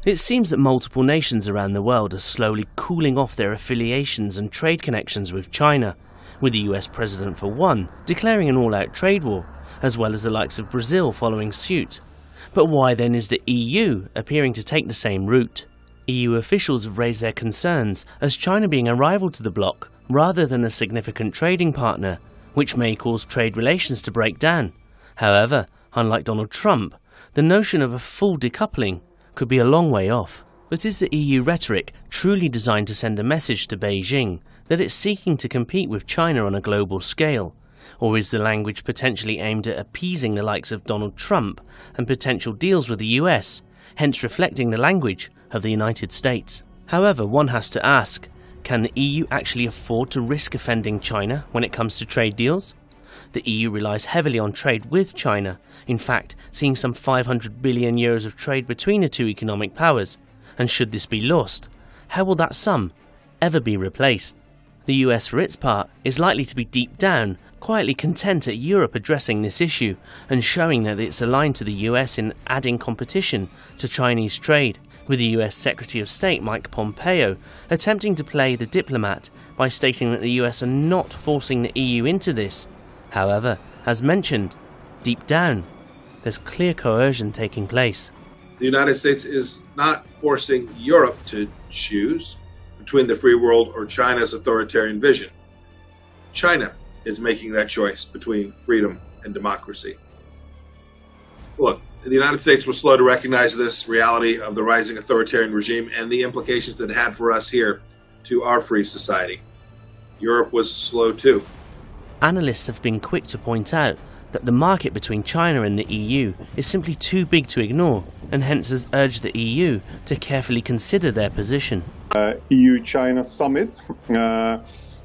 It seems that multiple nations around the world are slowly cooling off their affiliations and trade connections with China, with the US president for one declaring an all-out trade war, as well as the likes of Brazil following suit. But why then is the EU appearing to take the same route? EU officials have raised their concerns as China being a rival to the bloc rather than a significant trading partner, which may cause trade relations to break down. However, unlike Donald Trump, the notion of a full decoupling could be a long way off. But is the EU rhetoric truly designed to send a message to Beijing that it's seeking to compete with China on a global scale? Or is the language potentially aimed at appeasing the likes of Donald Trump and potential deals with the US, hence reflecting the language of the United States? However, one has to ask, can the EU actually afford to risk offending China when it comes to trade deals? The EU relies heavily on trade with China, in fact, seeing some 500 billion euros of trade between the two economic powers, and should this be lost, how will that sum ever be replaced? The US, for its part, is likely to be deep down, quietly content at Europe addressing this issue and showing that it's aligned to the US in adding competition to Chinese trade, with the US Secretary of State Mike Pompeo attempting to play the diplomat by stating that the US are not forcing the EU into this. However, as mentioned, deep down, there's clear coercion taking place. The United States is not forcing Europe to choose between the free world or China's authoritarian vision. China is making that choice between freedom and democracy. Look, the United States was slow to recognize this reality of the rising authoritarian regime and the implications that it had for us here to our free society. Europe was slow too. Analysts have been quick to point out that the market between China and the EU is simply too big to ignore, and hence has urged the EU to carefully consider their position. EU-China summit,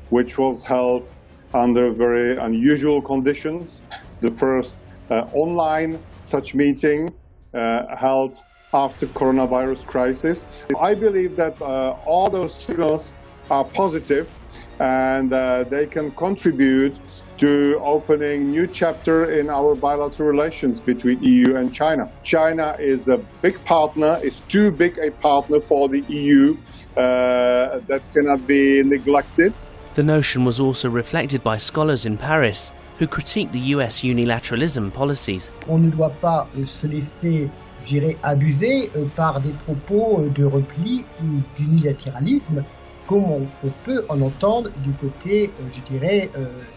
which was held under very unusual conditions. The first online such meeting held after coronavirus crisis. I believe that all those signals are positive, and they can contribute to opening new chapter in our bilateral relations between EU and China. China is a big partner, is too big a partner for the EU that cannot be neglected. The notion was also reflected by scholars in Paris who critiqued the US unilateralism policies. On ne doit pas se laisser, je dirais, abuser par des propos de repli ou d'unilatéralisme, comme on peut en entendre du côté, je dirais,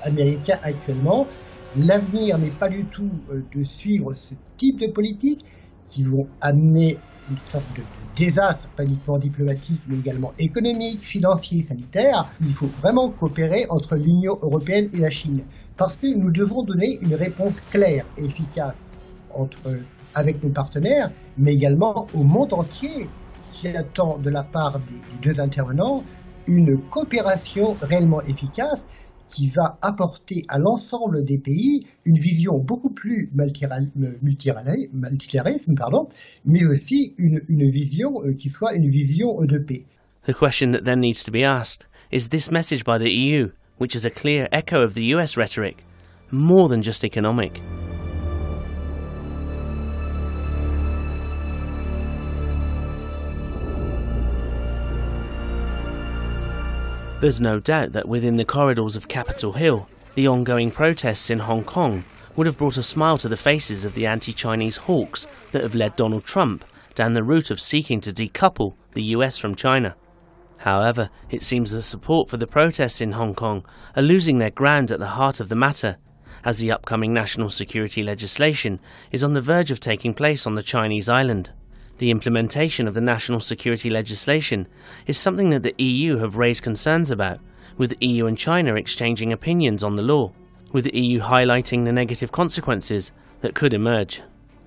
américain actuellement. L'avenir n'est pas du tout de suivre ce type de politique qui vont amener une sorte de désastre, pas uniquement diplomatique, mais également économique, financier, sanitaire. Il faut vraiment coopérer entre l'Union européenne et la Chine, parce que nous devons donner une réponse claire et efficace avec nos partenaires, mais également au monde entier qui attend de la part des deux intervenants une coopération réellement efficace qui va apporter à l'ensemble des pays une vision beaucoup plus multilarisme, mais aussi une vision qui soit une vision de paix. The question that then needs to be asked is this message by the EU, which is a clear echo of the US rhetoric, more than just economic. There's no doubt that within the corridors of Capitol Hill, the ongoing protests in Hong Kong would have brought a smile to the faces of the anti-Chinese hawks that have led Donald Trump down the route of seeking to decouple the US from China. However, it seems the support for the protests in Hong Kong are losing their ground at the heart of the matter, as the upcoming national security legislation is on the verge of taking place on the Chinese island. The implementation of the national security legislation is something that the EU have raised concerns about, with the EU and China exchanging opinions on the law, with the EU highlighting the negative consequences that could emerge.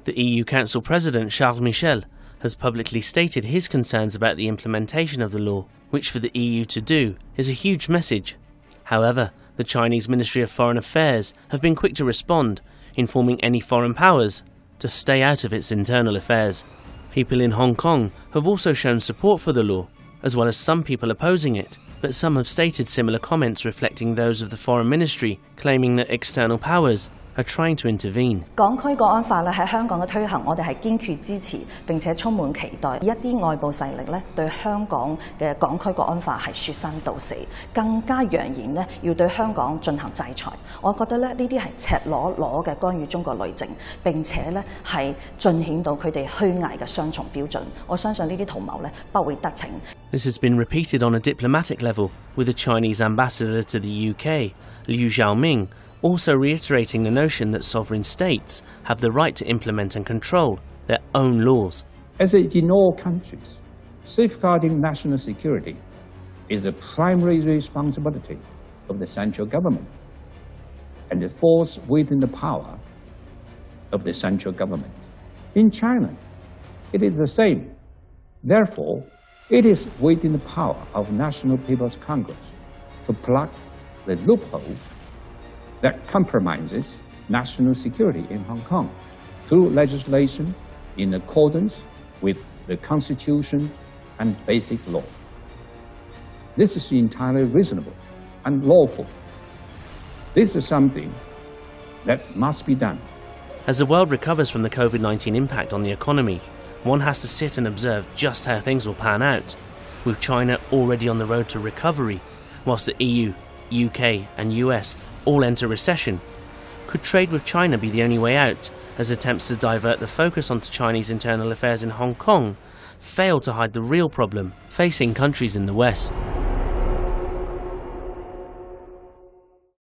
The EU Council President Charles Michel has publicly stated his concerns about the implementation of the law, which for the EU to do is a huge message. However, the Chinese Ministry of Foreign Affairs have been quick to respond, informing any foreign powers to stay out of its internal affairs. People in Hong Kong have also shown support for the law, as well as some people opposing it, but some have stated similar comments reflecting those of the Foreign Ministry, claiming that external powers are trying to intervene. 港區國安法咧喺香港嘅推行，我哋係堅決支持並且充滿期待。一啲外部勢力咧對香港嘅港區國安法係説三道四，更加揚言咧要對香港進行制裁。我覺得咧呢啲係赤裸裸嘅干預中國內政，並且咧係盡顯到佢哋虛偽嘅雙重標準。我相信呢啲圖謀咧不會得逞。This has been repeated on a diplomatic level, with the Chinese ambassador to the UK, Liu Xiaoming, also reiterating the notion that sovereign states have the right to implement and control their own laws. As in all countries, safeguarding national security is the primary responsibility of the central government, and it falls within the power of the central government. In China, it is the same. Therefore, it is within the power of National People's Congress to plug the loophole that compromises national security in Hong Kong through legislation in accordance with the Constitution and basic law. This is entirely reasonable and lawful. This is something that must be done. As the world recovers from the COVID-19 impact on the economy, one has to sit and observe just how things will pan out, with China already on the road to recovery, whilst the EU, UK and US all enter recession. Could trade with China be the only way out, as attempts to divert the focus onto Chinese internal affairs in Hong Kong fail to hide the real problem facing countries in the West?